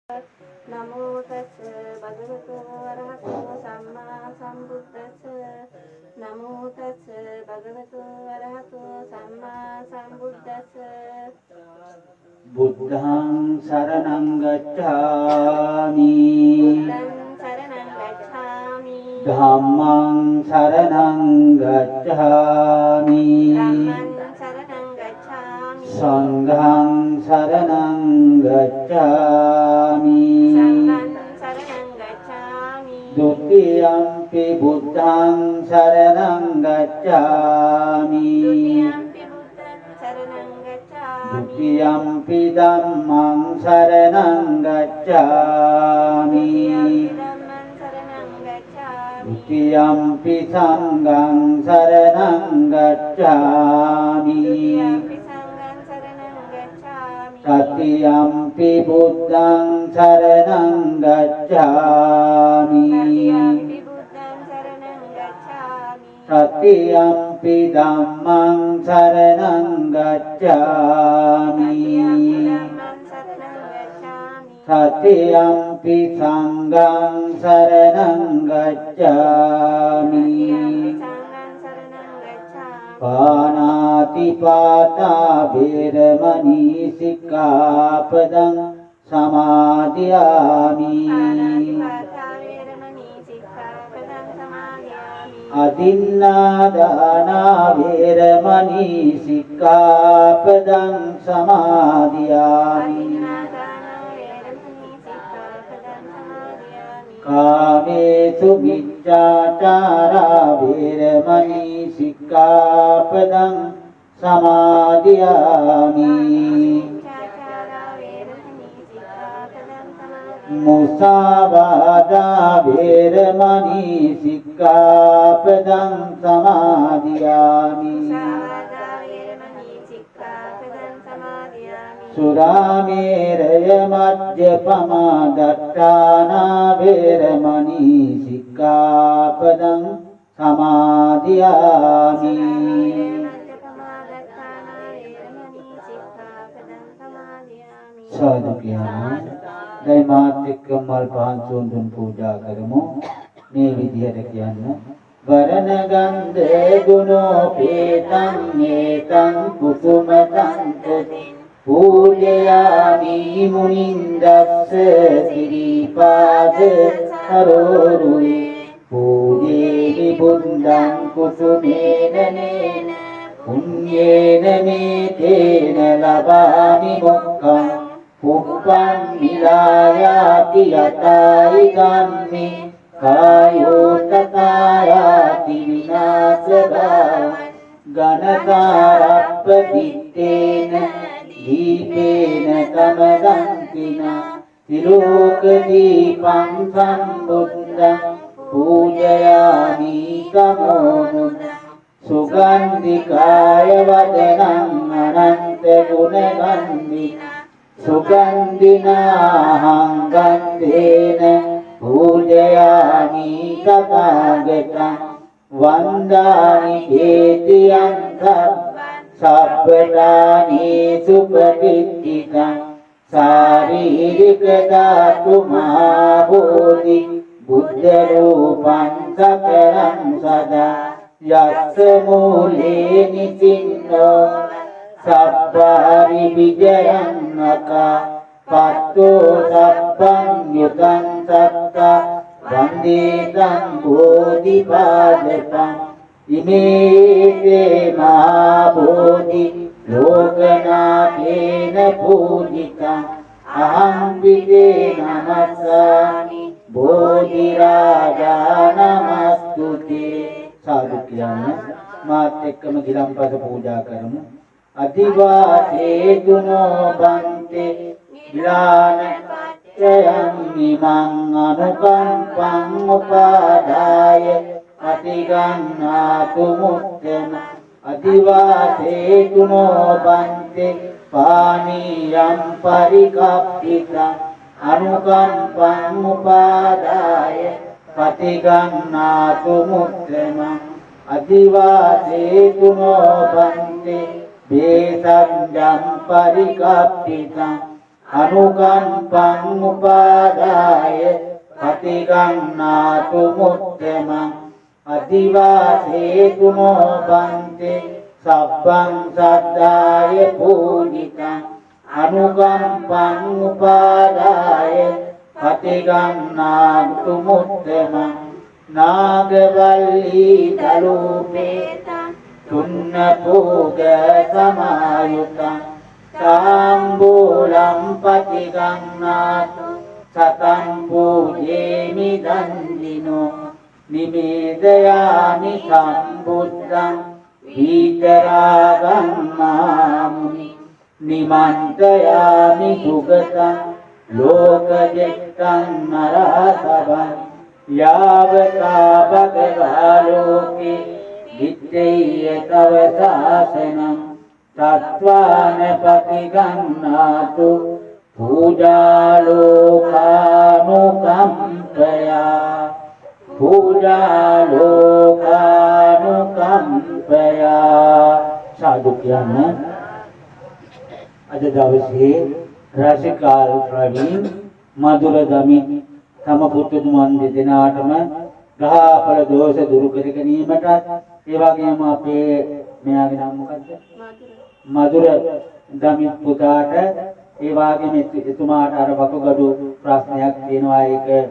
නමෝ තස් භගවතු වරහතෝ සම්මා සම්බුද්දස්ස නමෝ තස් භගවතු වරහතෝ සම්මා සම්බුද්දස්ස බුද්ධං සරණං ගච්ඡාමි ධම්මං සරණං ගච්ඡාමි සංඝං සරණං ගච්ඡාමි ဒုတိယံ පි බුද්ධං සරණං ගච්ඡාමි ဒုတိယံ පි ධම්මං සරණං ගච්ඡාමි ဒုတိယံ පි සංඝං සරණං ගච්ඡාමි တတိယံ පි බුද්ධං සරණං ගච්ඡාමි တတိယံ පි ධම්මං සරණං ගච්ඡාමි တတိယံ පි සංඝං සරණං ගච්ඡාමි පාණාති පාතා වේරමණී සික්ඛාපදං සමාදියාමි อดินนาดานาเวรมณีสิกขาปดังสมาธิยามิกาเมสุมิจฉาจาราเวรมณีสิกขาปดังสมาธิยามิมุสาวาทาเวรมณีสิกขาปดังสมาธิยามิสุราเมรยมัจจปมาดัฏฐานาเวรมณีสิกขาปดังสมาธิยามิสาธุญาณได้มาติกมල් පහන් සුන්දුන් පූජා කරමු මේ විදිහට කියන්න වරණ ගන්ධේ ගුණෝපේතං ඒතං කුසුමතං පූජයාමි මුනින්දස්ස සිරිපාද සරෝරුයි පූජේමි බුද්ධං කුසුමේන නේන පුඤ්ඤේන මේතේන ලබාමි මොක්ඛං උප්පං නිරායාති යතයි ගම්මි කායෝ තකායාති විනාශබව ගණකාරප්ප දිත්තේන දීපේන තමදන්තිනා තිලෝක දීපං සම්බුද්ධං පූජයාමි සමෝනුද සුගන්ධිකාය වදනං අනන්ත ගුණගන්ධිනා සුගන්ධිනාහං ගන්ධේන පූජයාමි තථාගතං වන්දාමි හේතියං සබ්බදානි සුපටිච්චිකං ශාරීරික ධාතු මහා බෝධි බුද්ධ රූපං සකරං සදා යස්ස මූලේ නිසින්නෝ සබ්බාරි විජයන්නකා පත්තෝ සබ්බං යුතං සත්තා වන්දිතං බෝධිපාදපං ඉමේතේ මහා බෝධි ලෝකනාථේන පූජිතං අහං විදේ නමස්සාමි බෝධි රාජා නමස්තුතේ සාදු කියන්න මාත් එක්කම ගිලම්පස පූජා කරමු අදිවාසේ දුනෝ බන්තේ විලාන පච්චයං නිමං අනුකම්පං උපාදාය අතිගන්නාතු මුත්තම අදිවාසේ දුනෝ බන්තේ පානීයං පරිකප්පිතං අනුකම්පං උපාදාය පතිගන්නාතු මුත්තම අදිවාසේ දුනෝ බන්තේ බේසංජං පරිකප්පිතං අනුකම්පං උපාදාය පටිගන්නාතු මුත්තමං අදිවාසේතුනෝ බන්තේ සබ්බං සද්දාය පූජිතං අනුකම්පං උපාදාය පටිගන්නාතු මුත්තමං නාගවල්ලී දලූපේතං තුන්න පූග සමායුතං තාම්බූලම් පටිගන්නාතු සතං පූජේමි දන්දිනෝ නිමේදයාමි සම්බුද්ධං විතරාගං මාමුනි නිමන්තයාමි සුගතං ලෝකජෙත්තං නරසබං යාවතා භගවා ලෝකේ විත්තේය තව සාසනං තත්වාන පටිගන්නාතු පූජාලෝකානුකම්පයා පූජාලෝකානුකම්පයා සාදු කියන්නේ අද දවසේ රසිකාල් ප්‍රවීන් මధుර දමින් තම පුතුතුමන් දෙදෙනාටම ග්‍රහඵල දෝෂ දුරු කර ගැනීමටත් ඒ වගේම අපේ මෙයාගේ නම මොකද්ද? මధుර දමිත් පුතාට ඒ වගේම එතුමාට අර වකුගඩු ප්‍රශ්නයක් තියෙනවා ඒක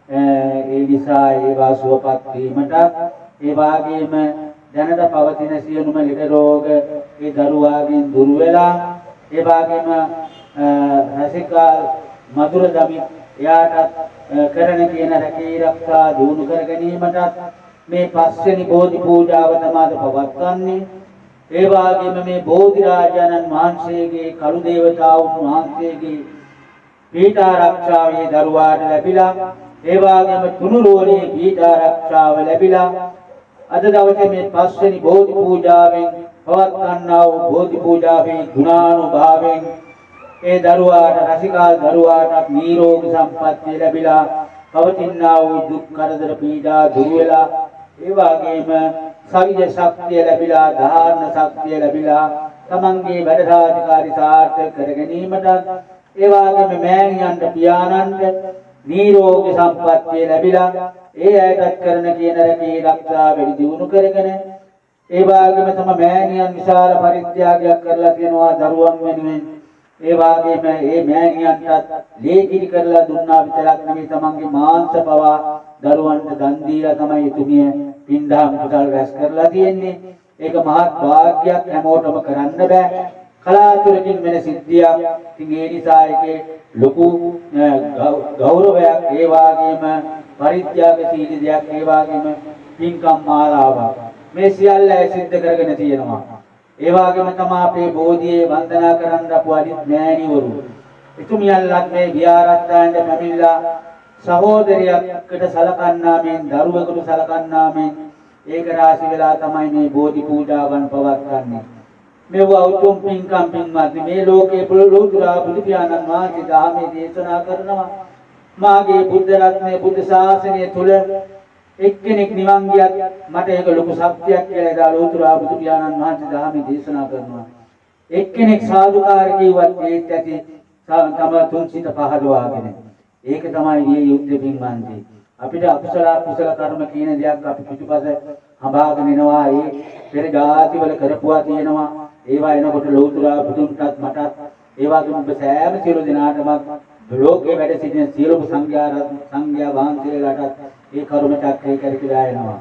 ඒ නිසා ඒවා සුවපත් වීමට ඒ වගේම දැනට පවතින සියලුම ලෙඩ රෝග ඒ දරුවාගෙන් දුරු වෙලා ඒ වගේම රසිකා මధుර දමිත් එයාට කරන කියන රැකී ආරක්ෂා දිනු කර ගැනීමට මේ පස්වෙනි බෝධි පූජාව තමයි පවත්වන්නේ. ඒ වගේම මේ බෝධි රාජානන් වහන්සේගේ කළු දේවතාවුන් වහන්සේගේ පීඨ ආරක්ෂාවේ දරුවාට ලැබිලා ඒ වගේම තුනුරුවනේ පීඨ ආරක්ෂාව ලැබිලා අද දවසේ මේ පස්වෙනි බෝධි පූජාවෙන් පවත්වන්නා වූ බෝධි පූජාවේ ගුණානුභාවයෙන් ඒ දරුවාට රසිකාල් දරුවාට නිරෝගී සම්පන්නිය ලැබිලා පවතිනා වූ දුක් කරදර පීඩා දුරු වෙලා ඒ වගේම සවිජ ශක්තිය ලැබිලා ධාරණ ශක්තිය ලැබිලා තමන්ගේ වැඩ රාජකාරී සාර්ථක කර ගැනීමට ඒ වගේම මෑණියන්ට පියාණන්ට නිරෝගී සම්පන්නිය ලැබිලා ඒ අයටත් කරන කියන රැකී ආරක්ෂා වැඩි දියුණු කරගෙන ඒ වගේම තම මෑණියන් විශාල පරිත්‍යාගයක් කරලා තියෙනවා දරුවන් වෙනුවෙන් ඒ වගේම මේ මෑණියන්ටත් ලේකිරි කරලා දුන්නා විතරක් නෙමෙයි තමන්ගේ මාංශ පවා දරුවන්ට දන් දීලා තමයි එතුමිය පින්දහම් කුසල් රැස් කරලා තියෙන්නේ. ඒක මහත් වාග්යක් හැමෝටම කරන්න බෑ. කලාතුරකින් වෙන සිද්ධියක්. ඉතින් ඒ නිසා ඒකේ ලොකු ගෞරවයක් ඒ වගේම පරිත්‍යාගශීලී දෙයක් ඒ වගේම පින්කම් මාලාවක්. මේ සියල්ල සිද්ධ කරගෙන තියෙනවා. ඒ වගේම තමයි අපේ බෝධියේ වන්දනා කරන්න අපු අනිත් මෑණිවරු. එතුමියන්ලත් මේ විහාරස්ථානට පැමිණලා සහෝදරියකට සලකන්නා මෙන් දරුවෙකුට සලකන්නා මෙන් ඒක රාශි වෙලා තමයි මේ බෝධි පූජාවන් පවත්වන්නේ. මේව උතුම් පින්කම් පින්වත් මේ ලෝකේ පුරුදුරා බුදු පියාණන් වහන්සේ ධාමයේ දේශනා කරනවා මාගේ බුද්ධ රත්නයේ බුද්ධ ශාසනය තුල එක්කෙනෙක් නිවන් ගියත් මට ඒක ලොකු ශක්තියක් කියලා දාලා උතුරා බුදු පියාණන් වහන්සේ ධාමයේ දේශනා කරනවා. එක්කෙනෙක් සාදුකාර කිව්වත් ඒත් ඇති තම තුන්සිත පහදවාගෙන ඒක තමයි මේ යුද්ධ පින්වන්ති. අපිට අකුසල කුසල කර්ම කියන දෙයක් අපි පිටුපස හඹාගෙන එනවා. ඒ පෙර ජාතිවල කරපුවා තියෙනවා. ඒවා එනකොට ලෞතුරා බුදුන්ටත් මටත් ඒ වගේම ඔබ සෑම සියලු දෙනාටම ලෝකේ වැඩ සිටින සියලුම සංඝයා වහන්සේලාටත් ඒ කර්ම චක්‍රය කරකිලා එනවා.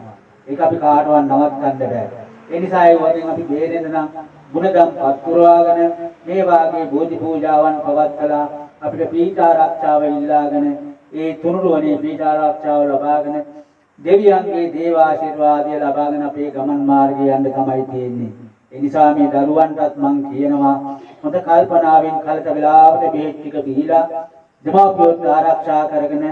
ඒක අපි කාටවත් නවත්තන්න බෑ. ඒ නිසා ඒ වගේ අපි බේරෙන්න නම් ගුණධම් පත්පුරවාගෙන මේ වාගේ බෝධි පූජාවන් පවත්වලා අපිට පීඨ ආරක්ෂාව ඉල්ලාගෙන ඒ තුනුරුවනේ පීඨ ආරක්ෂාව ලබාගෙන දෙවියන්ගේ දේව ආශිර්වාදය ලබාගෙන අපේ ගමන් මාර්ගය යන්න තමයි තියෙන්නේ. ඒ නිසා මේ දරුවන්ටත් මම කියනවා හොඳ කල්පනාවෙන් කලට වෙලාවට බෙහෙත් ටික බීලා දෙමාපියොත් ආරක්ෂා කරගෙන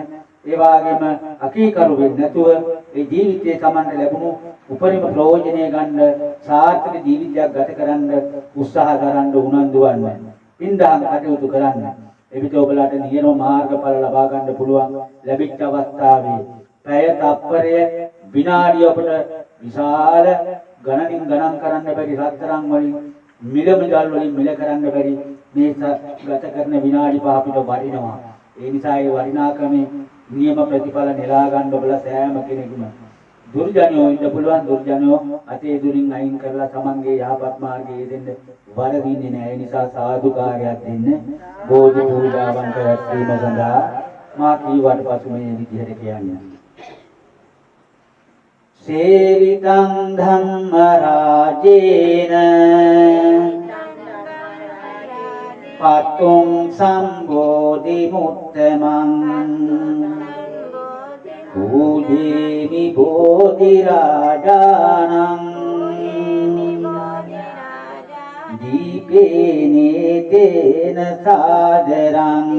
ඒ වගේම අකීකරු වෙන්නේ නැතුව ඒ ජීවිතයේ Tamanට ලැබුණු උපරිම ප්‍රයෝජනය ගන්න සාර්ථක ජීවිතයක් ගත කරන්න උත්සාහ කරන්න උනන්දු වෙන්න. පින්දහම් කටයුතු කරන්න. එවිට ඔබලාට නියම මාර්ගඵල ලබා ගන්න පුළුවන් ලැබිච්ච අවස්ථාවේ පැය තප්පරය විනාඩිය ඔබට විශාල ගණනින් ගණන් කරන්න බැරි රත්තරන් වලින් මිල මුදල් වලින් මිල කරන්න බැරි මේ ගත කරන විනාඩි 5 අපිට වටිනවා. ඒ නිසා ඒ වටිනාකමේ නියම ප්‍රතිඵල නෙලා ගන්න ඔබලා සෑම කෙනෙකුම දුර්ජනෝ ඉන්න පුළුවන් දුර්ජනෝ අතේ දුරින් අයින් කරලා තමන්ගේ යහපත් මාර්ගයේ යෙදෙන්න වරදින්නේ නැහැ. ඒ නිසා සාදුකාරයක් දෙන්න බෝධි පූජාවන් කරවීම සඳහා මා කීවට පසු මේ විදිහට කියන්නේ. සේවිතං ධම්ම රාජේන පතුං සම්බෝධි මුත්තමං පූජේමි බෝධි රාජානං දීපේනේ තේන සාදරං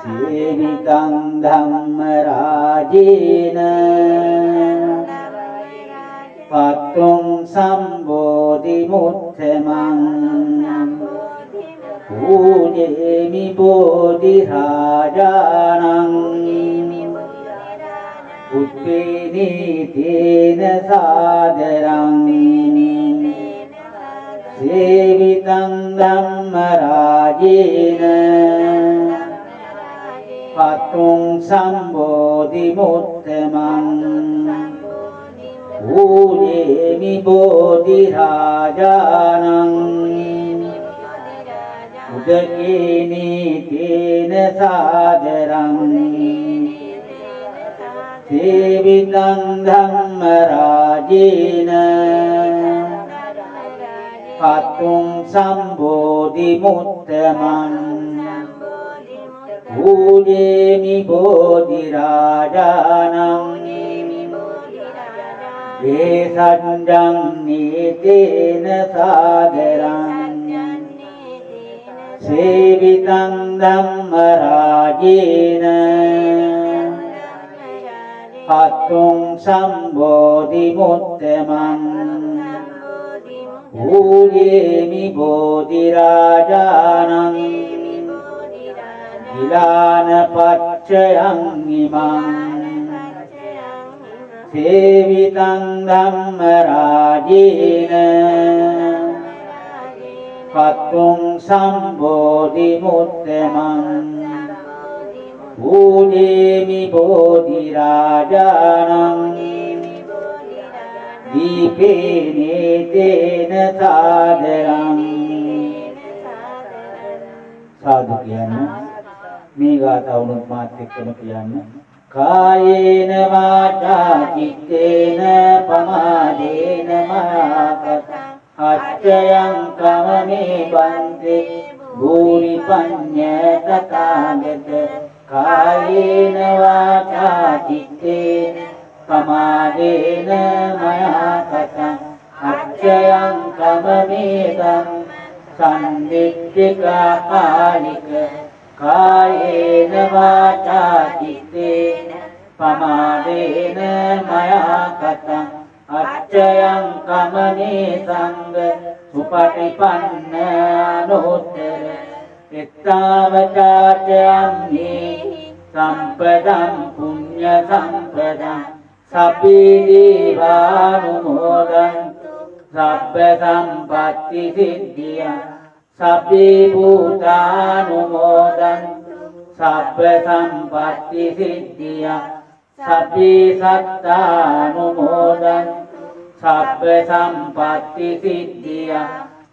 සේවිතං ධම්ම රාජේන පතුං සම්බෝධි මුත්තමං පූජේමි බෝධි රාජානං උත්තේනේ තේන සාදරං සේවිතං ධම්ම රාජේන පතුං සම්බෝධි මුත්තමං පූජේමි බෝධි රාජානං උදකේනේ තේන සාදරං සේවිතං ධම්ම රාජේන පතුං සම්බෝධි මුත්තමං පූජේමි බෝධි රාජානං ඒසංජං නීතේන සාදරං සේවිතං ධම්ම රාජේන පතුං සම්බෝධි මුත්තමං පූජේමි බෝධි රාජානං ගිලාන පච්චයං ඉමං සේවිතං ධම්ම රාජේන පතුං සම්බෝධි මුත්තමං පූජේමි බෝධි රාජානං දීපේනේ තේන සාදරං සාදු කියන්නේ මේ ගාථාවුනුත් මාත් එක්කම කියන්න කායේන වාචා චිත්තේන පමාදේන මාකත අච්චයං කමමේ බන්තේ භූරි පඤ්ඤ තථාගත කායේන වාචා චිත්තේන පමාදේන මයා කතං අච්චයං කමමේදං සම්දිත්තිකා කාලික කායේන වාචා චිත්තේන පමාදේන මයා කතං අච්චයං කමනේ සංඝ සුපටිපන්න අනුත්තර එත්තාවචාචයම්හි සම්පදං පුඤ්ඤ සම්පදං සබ්බේ දේවානුමෝදන්තු සබ්බ සම්පත්ති සිද්ධියං සබ්බේ භූතානුමෝදන්තු සබ්බ සම්පත්ති සිද්ධියං සබ්බේ සත්තානුමෝදන්තු සබ්බ සම්පත්ති සිද්ධියං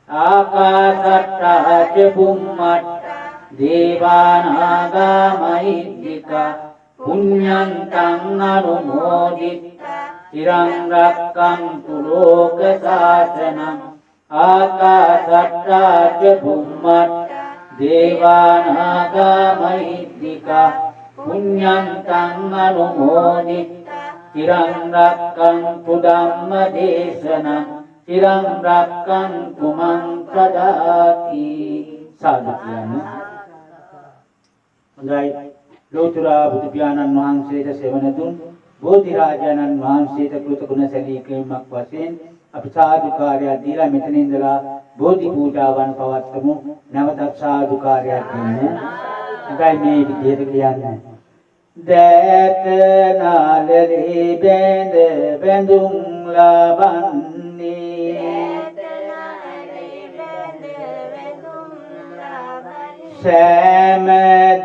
ආකාශට්ටා ච බුම්මට්ටා දේවානාගා මහිද්దికා පුඤ්ඤන්තං අනුමෝදිත්වා චිරං රක්ඛන්තු ලෝක සාසනං ආකාශට්ටා ච බුම්මට්ටා දේවානාගා මහිද්దికා පුඤ්ඤන්තං අනුමෝදිත්වා චිරං රක්ඛන්තු ධම්ම දේශනං චිරං රක්ඛන්තු මං සදාති සාදු කියන්නේ හොඳයි ලෝතර බුදු පියාණන් වහන්සේට සෙවණ දුන් බෝධි රාජානන් වහන්සේට කෘතගුණ සැලකීමක් වශයෙන් අපි සාදුකාරයක් දීලා මෙතන ඉඳලා බෝධි පූජාවන් පවත්වමු නැවතත් සාදුකාරයක් දෙන්න එකයි මේ විදිහට කියන්නේ දෑත නාලේ බැඳ බැඳුම් ලබන්නේ සෑම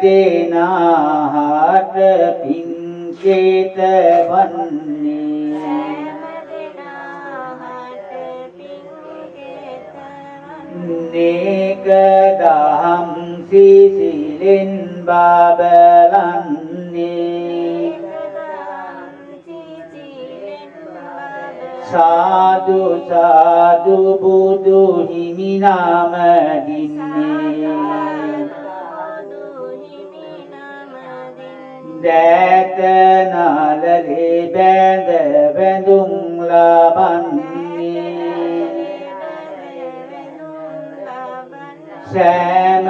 දිනාට පිංකේත වන්නේ නේක දහම් සිසිලෙන් බබලන්නේ සාදු සාදු බුදු හිමි නාම දින්නේ දෑත නාලලේ බැඳ වැඳුම් ලබන්නේ සෑම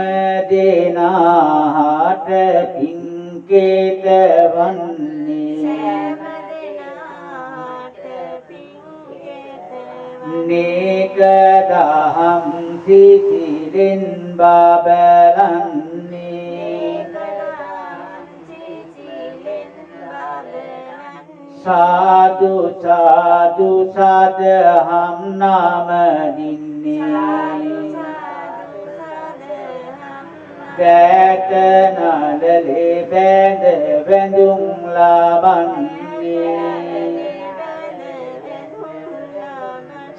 දිනාට පිංකේත වන්නේ නේක දහම් සිසිලෙන් බබලන්නේ සාදු සාදු සදහම් නාම දින්නේ දෑත නලලේ බැඳ වැඳුම් ලබන්නේ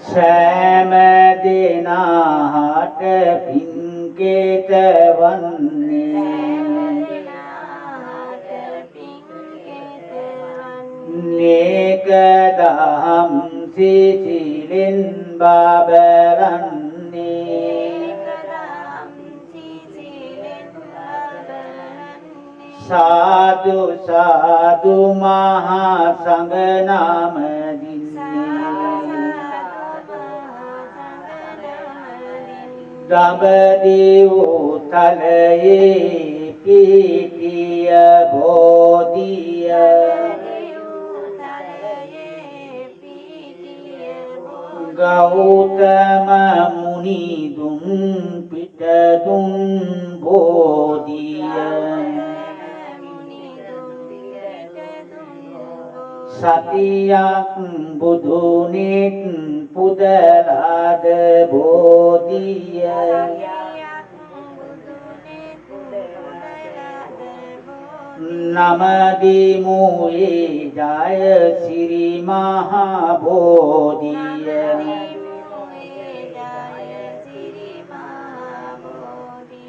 සෑම දිනාට පිංකේත වන්නේ නේක දහම් සිසිලෙන් බබලන්නේ සාදු සාදු මහා සංඝ නාම දඹදිව තලයේ පිහිටිය බෝධිය ගෞතම මුනි දුන් පිට දුන් බෝධිය සතියක් බුදුනෙත් පුදලාද බෝධිය නමදිමු ඒ ජය සිරි මහා බෝධිය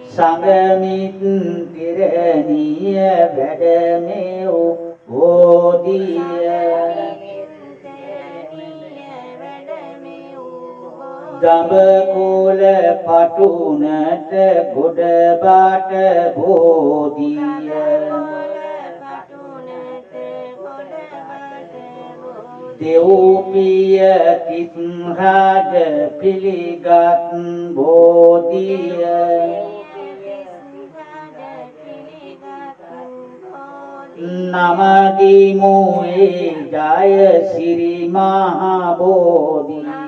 සංගමිත් තිරණිය වැඩමෙව් බෝධිය දඹ කුල පටුනට ගොඩ බාට බෝධිය දෙව්පිය තිත් රාජ පිළිගත් බෝධිය නමදිමු ඒ ජය සිරි මහා බෝධිය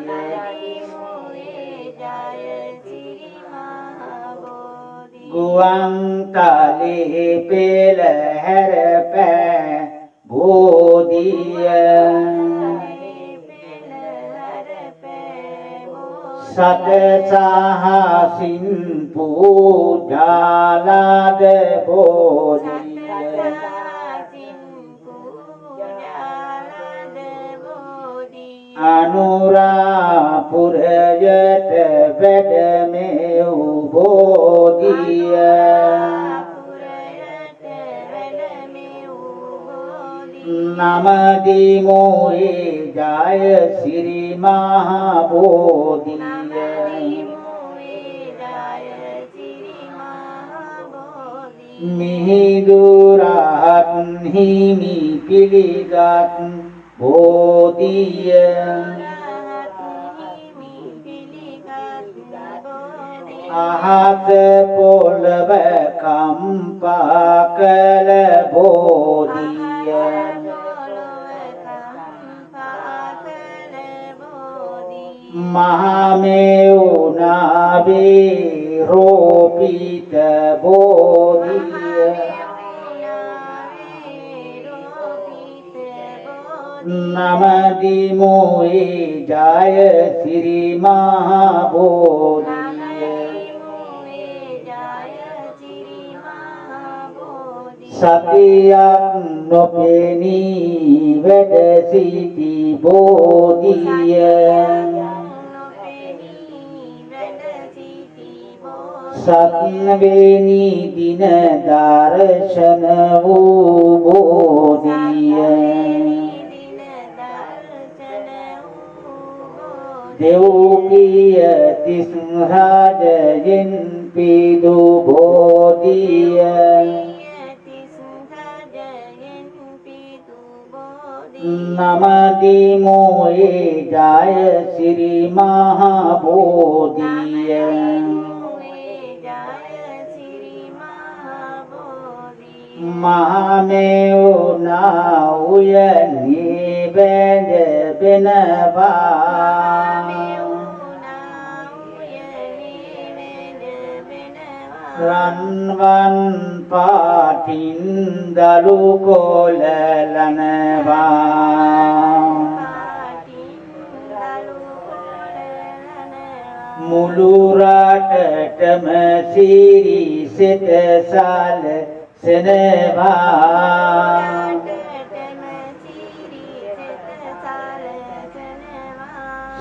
ගුවන් තලේ පෙළ හැර පෑ බෝධිය සත සහසින් පූජාලාද බෝධිය අනුරාපුරයට වැඩමෙව් බෝධිය නමදිමු ඒ ජය සිරි මහා බෝධිය මිහිදුරහත් හිමි පිළිගත් බෝධිය අහත පොළව කම්පා කළ බෝධිය මහමෙවුනාවේ රෝපිත බෝධිය නමදිමු ඒ ජය සිරි මහා බෝධිය සතියක් නොපෙනී වැඩ සිටි බෝධිය සත්වෙනි දින දර්ශන වූ බෝධිය දෙව්පිය තිස් රාජයෙන් පිදු බෝධිය නමදි මොයේ ජය සිරි මහා බෝධිය මහමෙවුනා උයනේ බැඳ බෙනවා රන්වන් පාටින් දලු කොලලනවා මුළු රටටම සිරි සිත සැලසෙනවා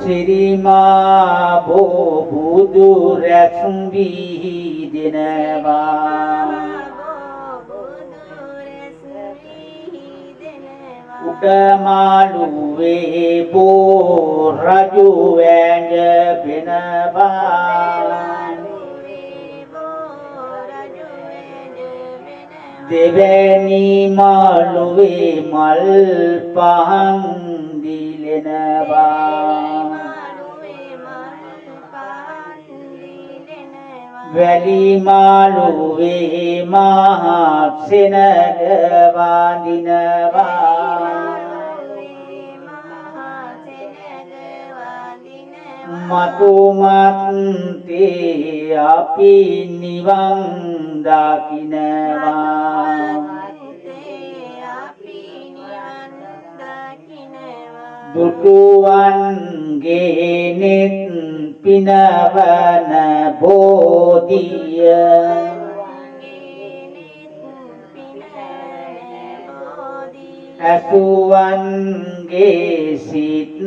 සිරිමා බෝ බුදු රැස් වී දෙනවා උඩමාළුවේ බෝ රජු වැඳ බෙනවා දෙවැනි මාළුවේ මල් පහන් දිලෙනවා වැලි මාළුවේ මහා සෙනග වඳිනවා මතුමත්තේ අපි නිවන් දකිනවා දුටුවන්ගේ නෙත් පිනවන බෝධිය ඇසුවන්ගේ සිත්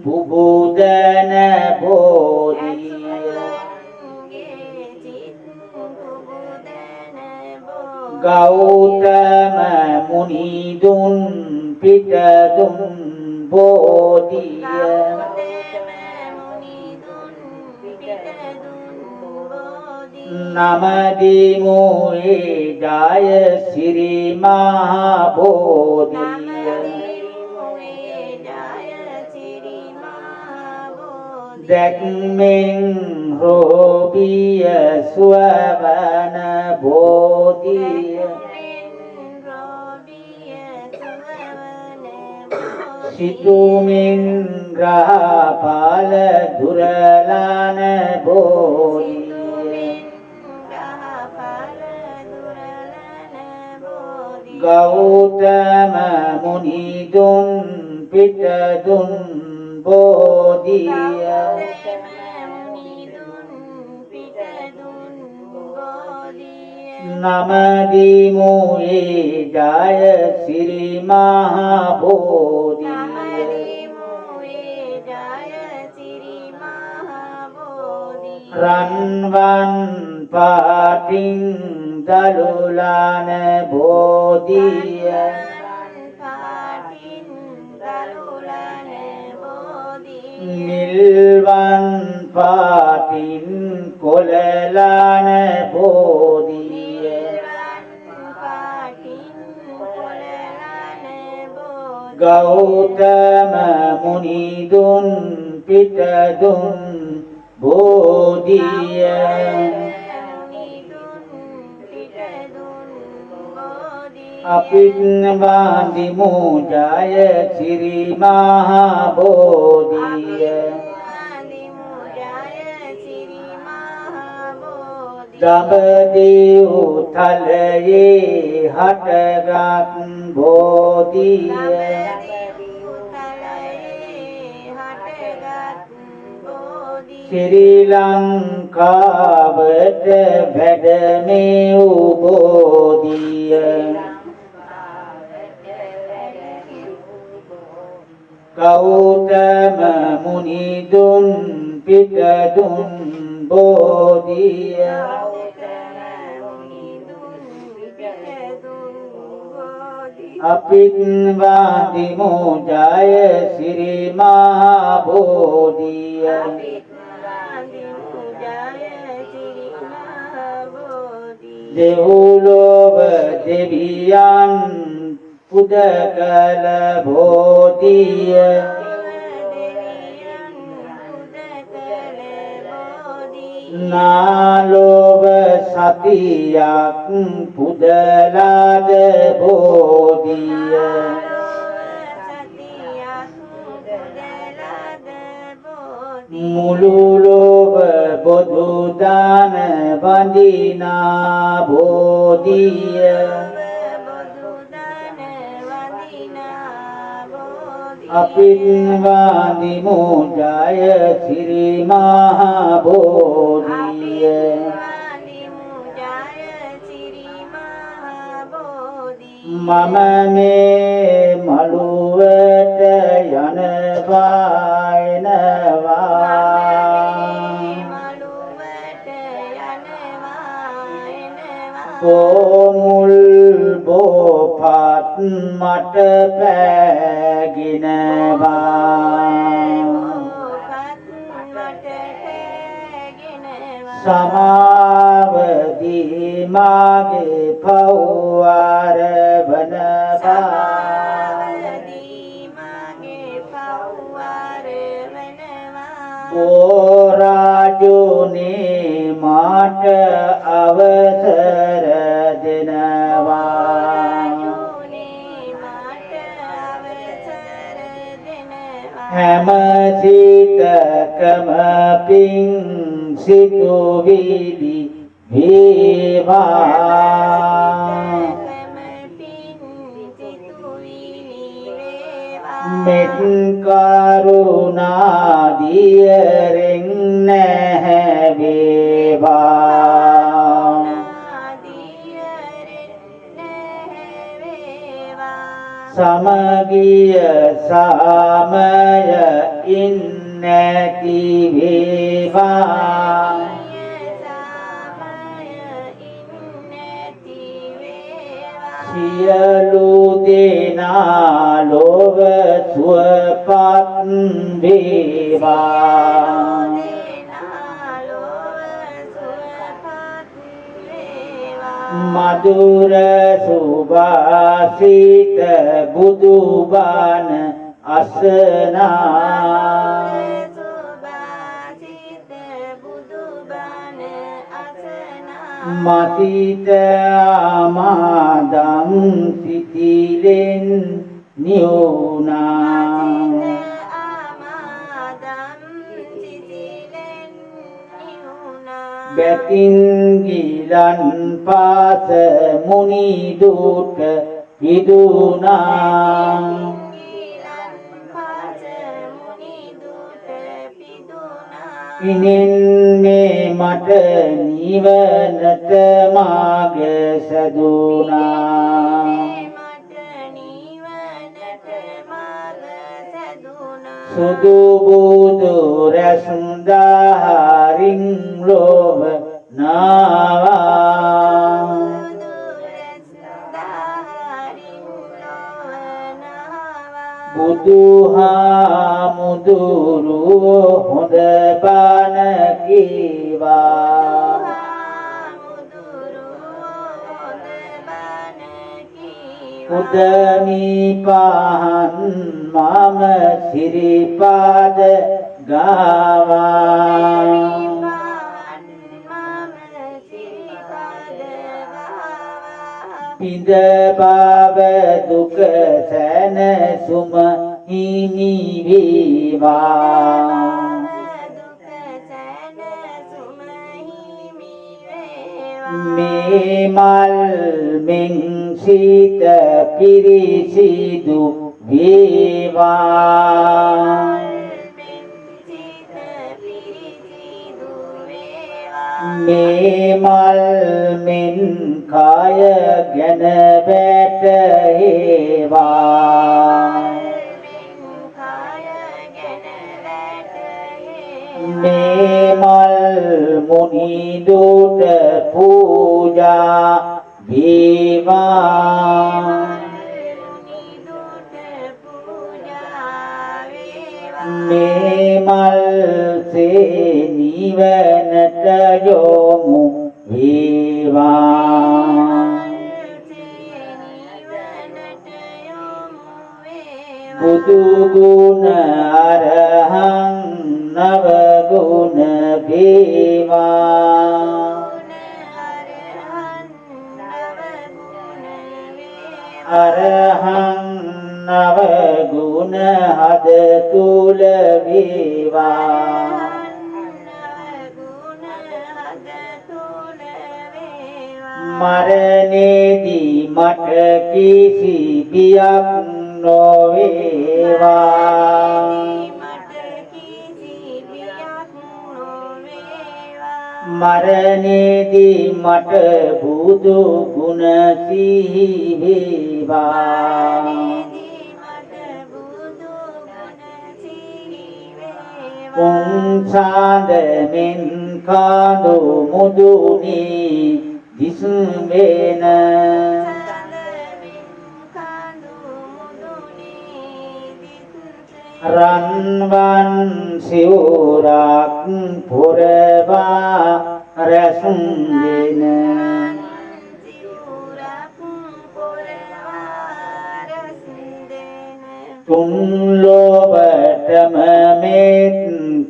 පුබුදන බෝධිය ගෞතම මුනිදුන් පිටදුන් බෝධිය නමදි මොයේ ජය සිරි මහා බෝධිය දැක්මෙන් රෝගිය සුවවන බෝධිය සිතුමින් ග්‍රහපාල දුරලන බෝධිය ගෞතම මුනිදුන් පිටදුන් බෝධිය නමදි මොයේ ජය සිරි මහා බෝධිය රන්වන් පාටින් දලුලන බෝධිය නිල්වන් පාටින් කොලලන බෝධිය ගෞතම මුනිදුන් පිටදුන් බෝධිය අපිත් වන්දිමු ජය සිරි මහා බෝධිය දඹදිව් තලයේ හටගත් බෝධිය ශ්‍රී ලංකාවට වැඩමෙව් බෝධිය ගෞතම මුනිදුන් පිටදුන් බෝධිය අපිත් වන්දිමු ජය ශ්‍රී මහා බෝධිය දෙව්ලොව දෙවියන් පුද කළ බෝධිය නාලොව සතියක් පුදලාද බෝධිය මුළු ලොව බොදු දාන වඳිනා බෝධිය අපිත් වන්දිමු ජය ශ්‍රී මහා බෝධිය මම මේ මළුවට පොමුල් බෝපත් මට පෑගෙනවා සමාවදී මාගේ පව්වාර වනවා රාජුනේ මාට අවසර දෙනවා හැම සිතකම පිං සිතුවිලි වේවා මෙත් කරුණා දියරෙන් නැහැවේවා සමගිය සාමය ඉන්නැති වේවා සියලු දෙනා ලොව සුවපත් වේවා මధుර සුභාසිත බුදු බණ අසනා මතිත ආමාදම් සිතිලෙන් නියුනා බැතින් ගිලන් පාස මුනි දුට පිදුනා ඉනින්නේ මට නිවනට මාර්ග සදුනා සුදු බුදු රැස් දහරින් ලොව නාවා බුදුහාමුදුරුවෝ හොඳ බණ කීවා උදමි පහන් මම සිරිපාද ගාවා පිඳ බව දුක සැනසුම හිමි වේවා මේ මල් මෙන් සිත පිරිසිදු වේවා මේ මල් මෙන් කාය ගැන වැටේවා මේ මල් මුනි දුට පූජා වේවා මේ මල් සේ නිවනට යොමු වේවා බුදු ගුණ අරහං නව ගුණ වේවා අරහං නව ගුණ හද තුල වේවා මරණේදී මට කිසි බියක් නොවේවා මරණේදී මට බුදු ගුණ සිහි වේවා උන්සාද මෙන් කාදු මුදුනි දිස්මේන රන්වන් සිවුරක් පුරවා රැසුන්ගෙන තුන් ලෝකටම මෙත්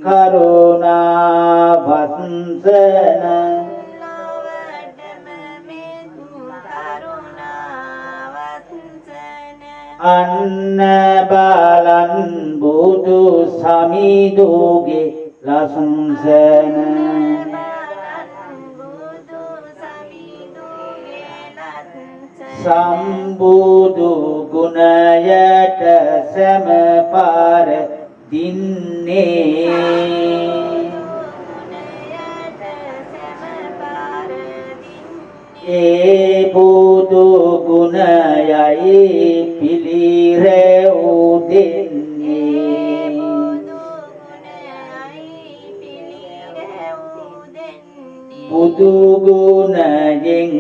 කරුණා වන්සන අන්න බලන් බුදු සමිදුගේ ලසුන්සන සම්බුදු ගුණයට සමපාර දින්නේ ඒ බුදු ගුණයයි පිළිරෙව් දෙන්නේ බුදු ගුණයෙන්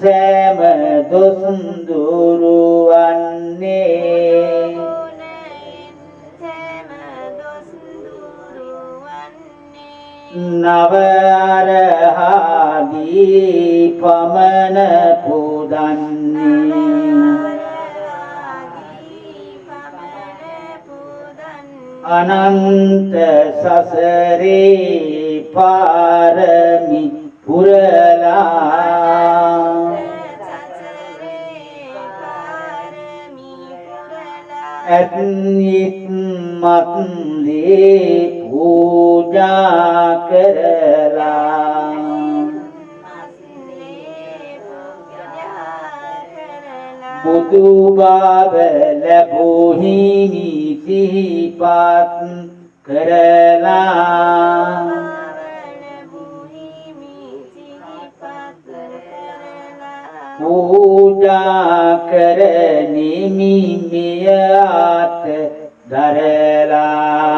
සෑම දොස් දුරුවන්නේ නව අරහදී පමන පුදන්නේ අනන්ත සසරේ පාරමි පුරලා ඇත්නිත් මත්ලේ පූජා කරලා බුදු බව ලැබූ හිමි සිහිපත් කරලා පූජා කරනිමි මියත් දරලා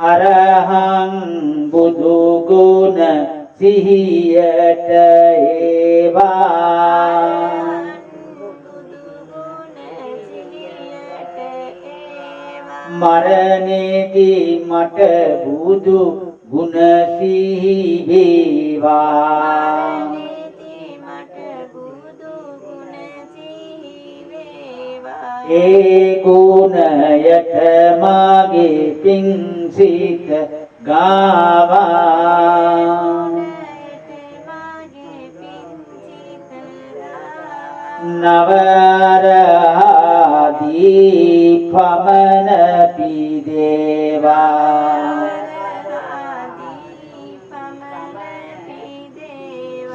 අරහං බුදු ගුණ සිහියට ඒවා මරණේදී මට බුදු ගුණ සිහි වේවා ඒ ගුණයට මාගේ පිං සිත ගාවා නවරහදී පමන පිදේවා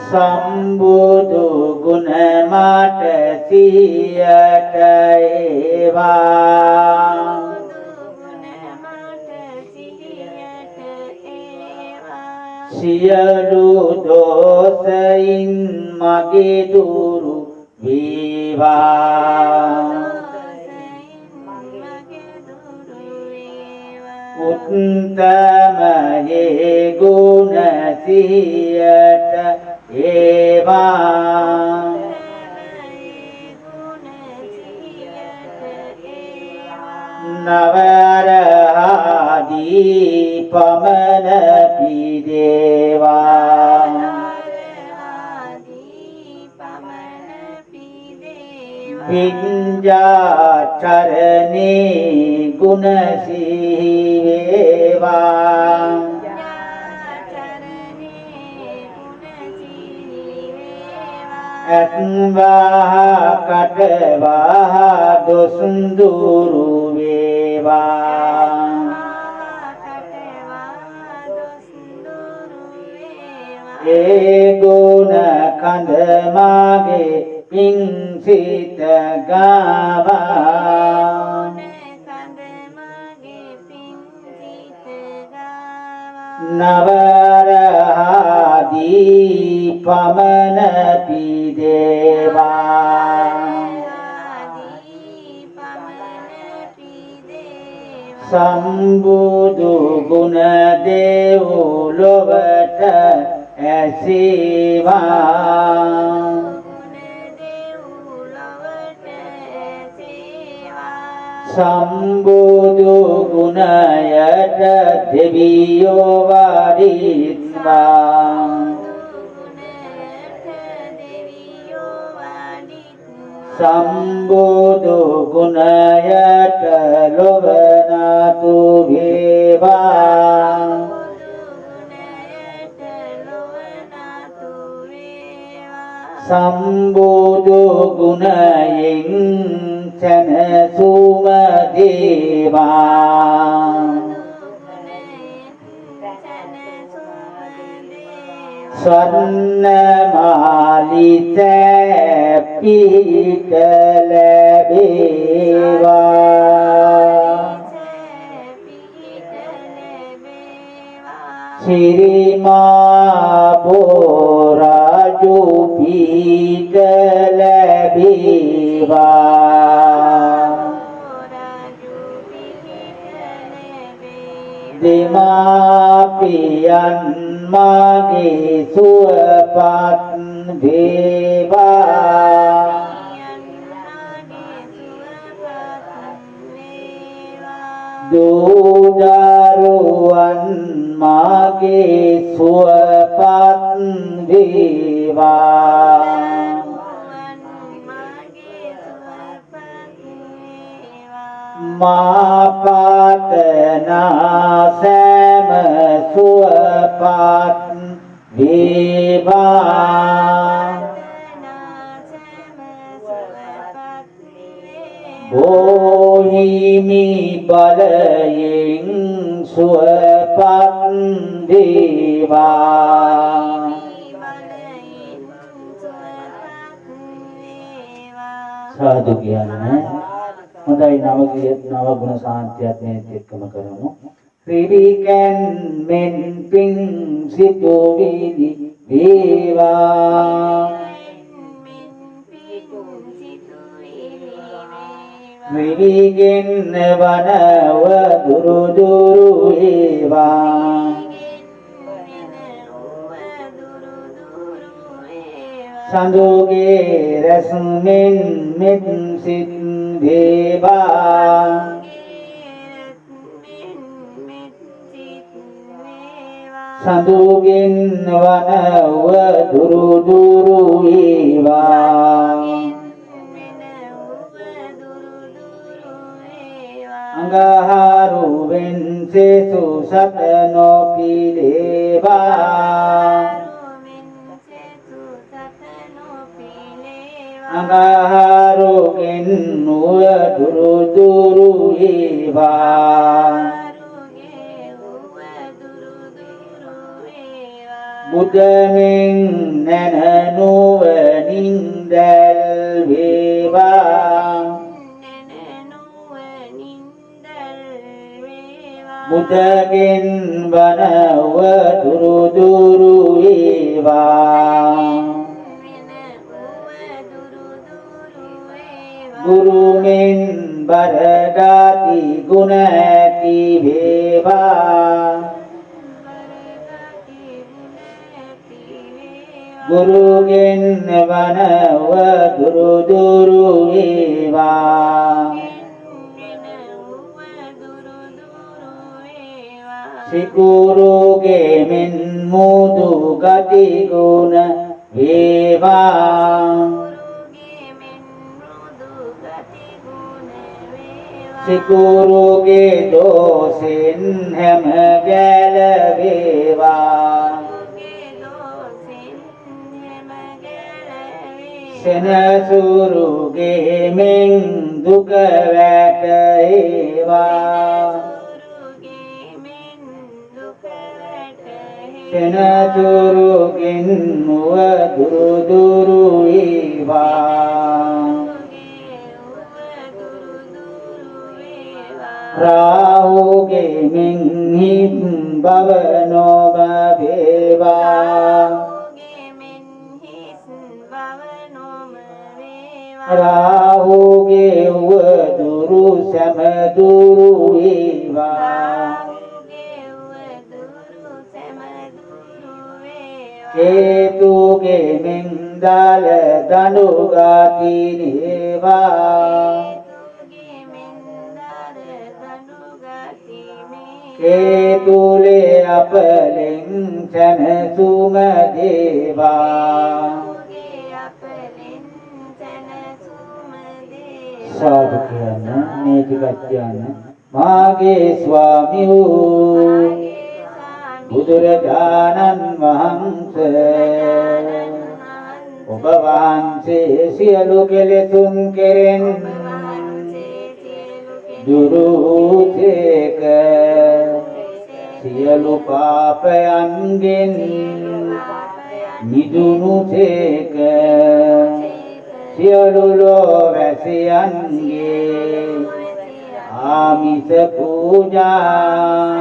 සම්බුදු ගුණ මට සිහියට ඒවා සියලු දෝසයින් මගේ දුරු වේවා උත්තමයේ ගුණ සිහියට ඒවා නවරහදී පමන පිදේවා විඤ්ඤාචරණේ ගුණ සීවේවා අත්වා කටවා දොසුඳුරු වේවා ඒ ගුණ කඳ මාගේ පිං සිත ගාවා නවරහදී පමන පිදේවා සම්බුදු ගුණ දේව ලොවට ඇසීවා සම්බුදු ගුණයට දෙවියෝ වඩිත්වා සම්බුදු ගුණයට ලොවනතු වේවා සම්බුදු ගුණයෙන් සනසුම දේවා ස්වර්ණ මාලිත පිහිට ලැබේවා සිරිමා බෝරාජු පිහිට ලැබේවා දෙමාපියන් මාගේ සුවපත් වේවා දූ දරුවන් මාගේ සුවපත් වේවා මා පාතනා සෑම සුවපත් වේවා බෝහිමි බලයෙන් සුවපත් වේවා සාදු කියන්නේ හොඳයි නව ගුණ සාන්තියත් මේත් එක්කම කරමු ත්‍රිවිකෙන් මෙන් පිං සිතුවිලි වේවා ත්‍රිවිකෙන් වනව දුරු දුරු වේවා සඳුගේ රැස්මෙන් මෙත් සිත් වේවා සඳුගෙන් වනව දුරු දුරු වේවා අඟහරුවෙන් සේසු සත නොපිලේවා අඟහරුගෙන් නුව දුරු දුරු වේවා බුදමින් නැන නුවණින් දැල් වේවා බුදගෙන් වනව දුරු දුරු වේවා ගුරුමින් බරගති ගුණ ඇති වේවා ගුරුගෙන් වනව දුරු දුරු වේවා සිකුරුගේ මෙන් මුදු ගති ගුණ වේවා සිකුරුගේ දෝසෙන් හැම ගැලවේවා සෙනසුරුගේ මෙන් දුක වැටේවා සෙනසුරුගෙන් මුව දුරු දුරු වේවා රාහුගේ මෙන් හිත් බව නොබ වේවා රාහුගේ උව දුරු සැම දුරු වේවා කේතුගේ මෙන් දාල දඬු ගති නේවා කේතුලේ අපලෙන් සැනසුම දේවා සාදු කියන මේ ටිකක් කියන්න මාගේ ස්වාමී වූ බුදුරජාණන් වහන්සේ ඔබ වහන්සේ සියලු කෙලෙසුන් කෙරෙන් දුරුසේක සියලු පාපයන්ගෙන් මිදුණුසේක සියලු ලෝවැසියන්ගේ ආමිස පූජා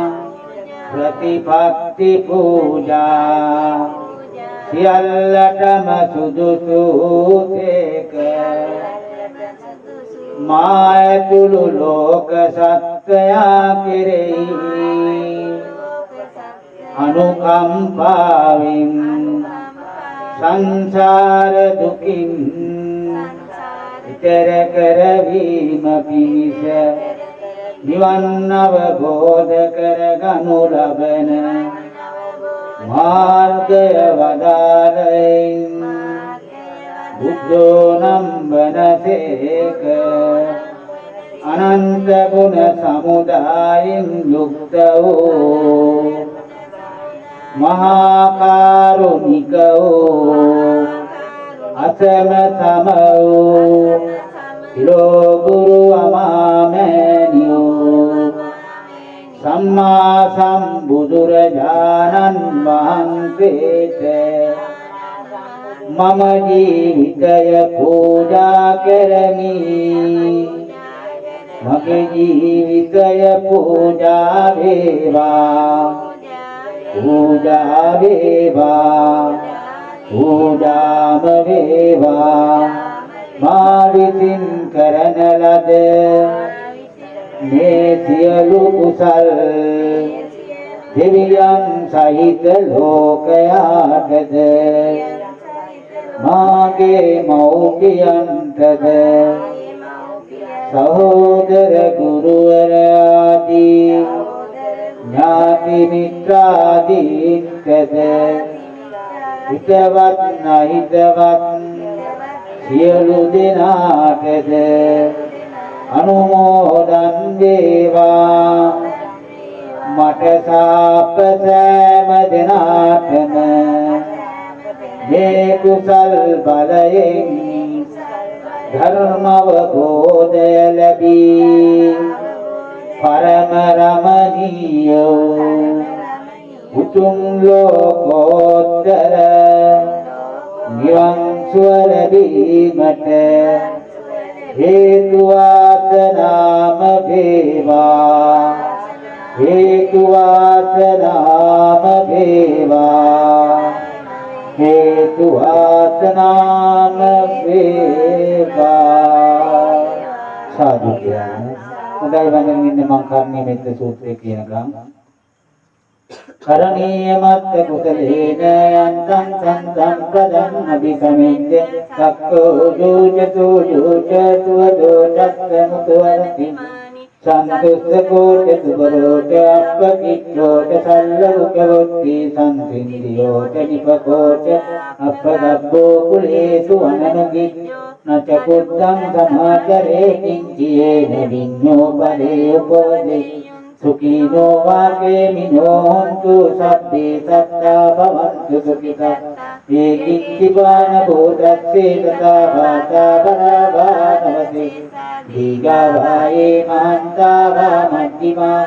ප්‍රතිපත්ති පූජා සියල්ලටම සුදුසුසේක මා ඇතුළු ලෝක සත්වයා කෙරෙහි අනුකම්පාවෙන් සංසාර දුකින් ඊතර කරවීම පිණිස නිවන් අවබෝධ කරගනු ලබන මාර්ගය වදාළෙන් බුද්ධෝ නම්බනසේක අනන්ත ගුණ සමුදායෙන් යුක්ත වූ මහා කාරුණික වූ අසම සම වූ සිලෝ ගුරු අමාමෑණියෝ සම්මා සම්බුදුරජාණන් වහන්සේට මම ජීවිතය පූජා කරමි මගේ ජීවිතය පූජා වේවා පූජා වේවා පූජාම වේවා මා විසින් කරන ලද මේ සියලු කුසල් දෙවියන් සහිත ලෝකයාටද මාගේ මව්පියන්ටද සහෝදර ගුරුවර ආදී ඥාති මිත්‍රාදීන්ටද හිතවත් නහිතවත් සියලු දෙනාටද අනුමෝදන් වේවා මට සාප සෑම දෙනාටම මේ කුසල් බලයෙන් ධර්ම අවබෝධය ලැබී පරම රමණීය උතුම් ලෝකෝත්තර නිවන් සුව ලැබීමට හේතු වාසනාම වේවා හේතු වාසනාම වේවා හේතු වාසනාම වේවා සාදු කියන්නේ හොඳයි වඳින්න ඉන්නේ මං කර්ණීය මෙත්ත සූත්‍රය කියනකම් කරණීය මත්ත කුසලේන යන්තං සන්තං පදං අபிසමිච්ඡ සක්කෝ ජෝචතු ජෝචතුවදෝ චත්තමුතවති සන්තුස්සකෝච සුබරෝච අප්පකිච්ඡෝච සල්ලුකවොත්ති සංසින්දියෝච නිපකෝච අප්පදබ්බෝ කුලේසු අනනුගිච්ඡෝ නච කුද්ධං සමාචරේ කිංචයේන විඤ්ඤෝ පරේ උපවදේ සුඛීනෝ වාකේමිනෝ හොන්තු සබ්බේ සත්තා භවන්තු සුඛිතා ඒකිච්චිපාන බෝධක්සේ තථා වාචා පරාවානවසේ දීගාවායේ මහන්තාවා මජ්ජිමා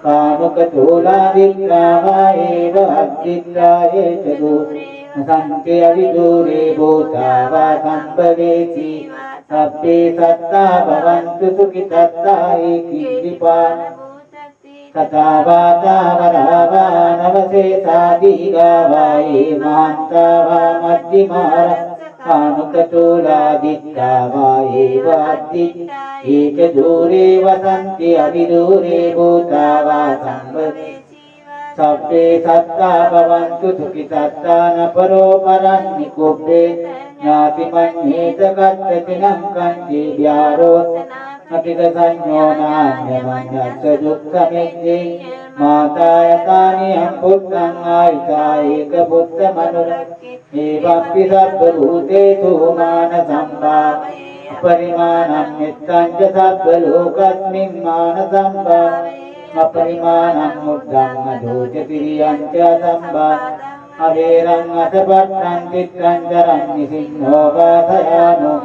කාමුක චෝලා වික්‍රාවායේ වද්දිත්‍රායේ චදු සංකේ අවිදූරේ භූතාවා සම්පවේති සබ්බේ සත්තා භවන්තු සුඛිතත්තා ඒකිච්චිපාන තථා වාචා වරාවානවසේ සාදීගාවායේ මහන්තාවා මජ්ජිමා කානුකතෝලාදිත්තාවායේ වද්දිත් ඒක දූරේ වසන්ති අවිදූරේ භූතාවා සම්පදේ සබ්බේ සත්තා භවන්තු සුඛිතත්තාන පරෝ පරන්නි කුබ්බේ ඥාතිමඤ්ඤේත කත්තතිනං කංචේ ව්‍යාරෝත් අතික සංඥෝ නාඤ්ඤමඤ්ඤස්ස දුක්ඛමෙද්දේ මාතායතානි අම්බුද්ධං ආයිතායේක බුද්ධ මනුරක්ඛේ ඒවප්පි සබ්බ භූතේසු මාන සම්භා අපරිමාණං මෙත්තං ච සබ්බ ලෝකස්මින් මාන සම්භා අපරිමාණං මුද්ධං අදෝච තිරියං ච සම්භා අවේරං අතපට්ඨං චිත්තං චරං නිසින්නෝ වාසයානෝ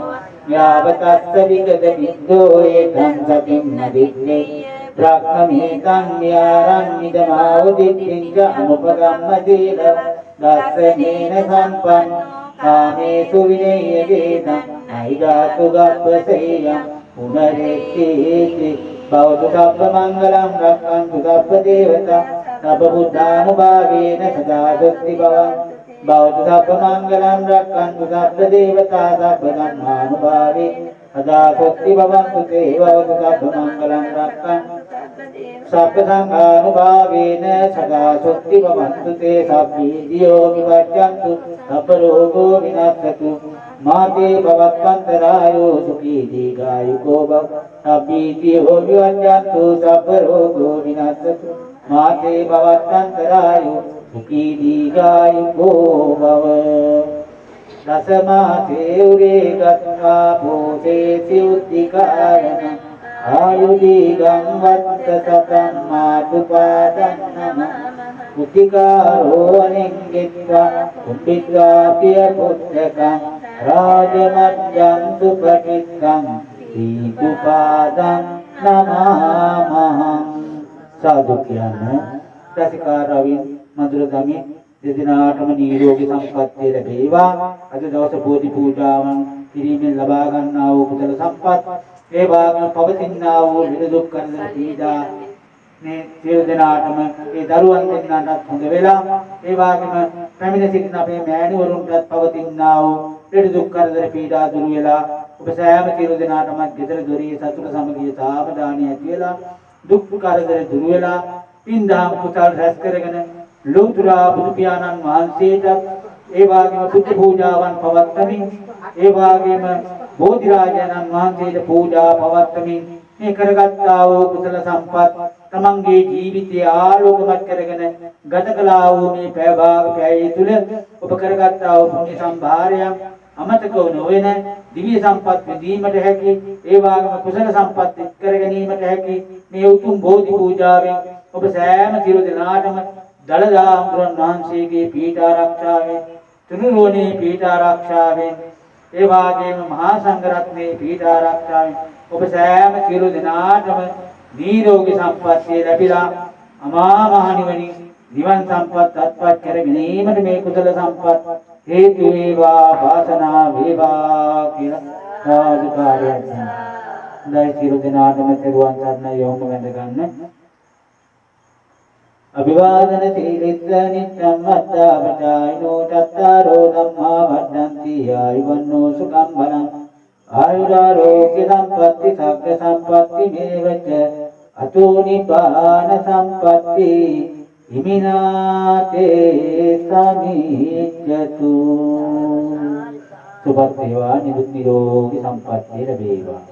යාවතස්ස විගත විද්දෝ ඒතං සතින් නදින්නේ බ්‍රහ්මමේතං න්‍යාරං නිදමාවදිත්තිං ච අනුපගම්ම සීල දස්සනේන සම්පන්න කාමේසු විනේයේන අයිදාසු ගබ්බසේයං පුනරේති භවතු සබ්බ මංගලං රක්ඛන්තු සබ්බ දේවතා සබ්බ බුද්ධානුභාවේන සදා සොත්ති භවං භවතු සබ්බ මංගලං රක්ඛන්තු සබ්බ දේවතා සබ්බ ධම්මානුභාවේ සදා සොත්ති භවන්තු තේ භවතු සබ්බ මංගලං රක්ඛන්තු සබ්බ සංඝානුභාවේන සදා සොත්ති භවන්තු තේ සබ්බී දියෝ විවජ්ජන්තු සබ්බ රෝගෝ විනස්සතු මාතේ භවත්වන්තරායෝ සුඛී දීඝායුකෝ භව සබ්බී දියෝ විවජ්ජන්තු සබ්බ රෝගෝ විනස්සතු මාතේ භවත්වන්තරායෝ සුඛී දීඝායුකෝ භව දසමාසේ උරේ ගත්වා භූතේසි උද්ධිකාරණ ආයුදීගං වත්ත සතං මාතුපාදන්නම උද්ධිකාරෝ අනිංගෙත්වා උද්ධිත්වා පිය පුත්තකං රාජමජ්ජං සුපටික්ඛං දීතුපාදං නමාමහං සාදු කියන්නේ රසිකාරවින් මధుර ගමි දෙදිනාටම නිරෝගී සම්පත්තිය ලැබේවා. අද දවස බෝධි පූජාවන් කිරීමෙන් ලබා ගන්නා වූ කුසල සම්පත් ඒ වාග්ම පවතිනා වූ විද දුක් කරදර පීඩා මේ සියලු දෙනාටම ඒ දරුවන් දෙන්නාටත් හොඳ වෙලා ඒ වාග්ම පැමිණ සිටින අපේ මෑණිවරුන්ටත් පවතිනා වූ විද දුක් කරදර පීඩා දුරු වෙලා ඔබ සෑම සියලු දෙනාටම ගෙදර දොරේ සතුට සමගිය සාමදානිය ඇති වෙලා දුක් කරදර දුරු වෙලා පින්දාම් කුසල් රැස් කරගෙන ලෝතුරා බුදු පියාණන් වහන්සේට ඒ වාගේම බුද්ධ පූජාවන් පවත්වමින් ඒ වාගේම බෝධි රාජානන් වහන්සේට පූජා පවත්වමින් මේ කරගත්තා වූ කුසල සම්පත් තමන්ගේ ජීවිතය ආලෝකමත් කරගෙන ගත කළා වූ මේ පැය තුල ඔබ කරගත්තා වූ පුණ්‍ය සම්භාරයන් අමතක නොවන දිව්‍ය සම්පත් විඳීමට හැකි ඒ වාගේම කුසල සම්පත් කර ගැනීමට හැකි මේ උතුම් බෝධි පූජාවෙන් ඔබ සෑම සියලු දෙනාටම දලදා හඳුරන් වහන්සේගේ පීඨ ආරක්ෂාවෙන් තුනුරුවනේ පීඨ ආරක්ෂාවෙන් ඒ වාගේම මහා සංඝරත්නයේ පීඨ ආරක්ෂාවෙන් ඔබ සෑම සියලු දෙනාටම නිරෝගී සම්පත්තිය ලැබිලා අමා මහ නිවනින් නිවන් සම්පත් අත්පත් කර ගැනීමට මේ කුසල සම්පත් හේතු වේවා වාසනා වේවා කියලා සාදුකාරයක් දැයි සියලු දෙනාටම තෙරුවන් සරණයි යොමු වෙඳ ගන්න. අභිවාදන සීලිස්ස නිච්ඡම් වත්තාවචායිනෝ චත්තාරෝ ධම්මා වඩ්ඩන්ති ආයුවන්නෝ සුඛං බලං ආයුරාෝග්‍ය සම්පatti සග්ග සම්පatti මේවච අතෝ නිපාන සම්පatti ඉමිනාතේ සමිච්ඡතු සුභත් වේවා නිරුත් නිරෝගී සම්පන්නිය ලැබේවා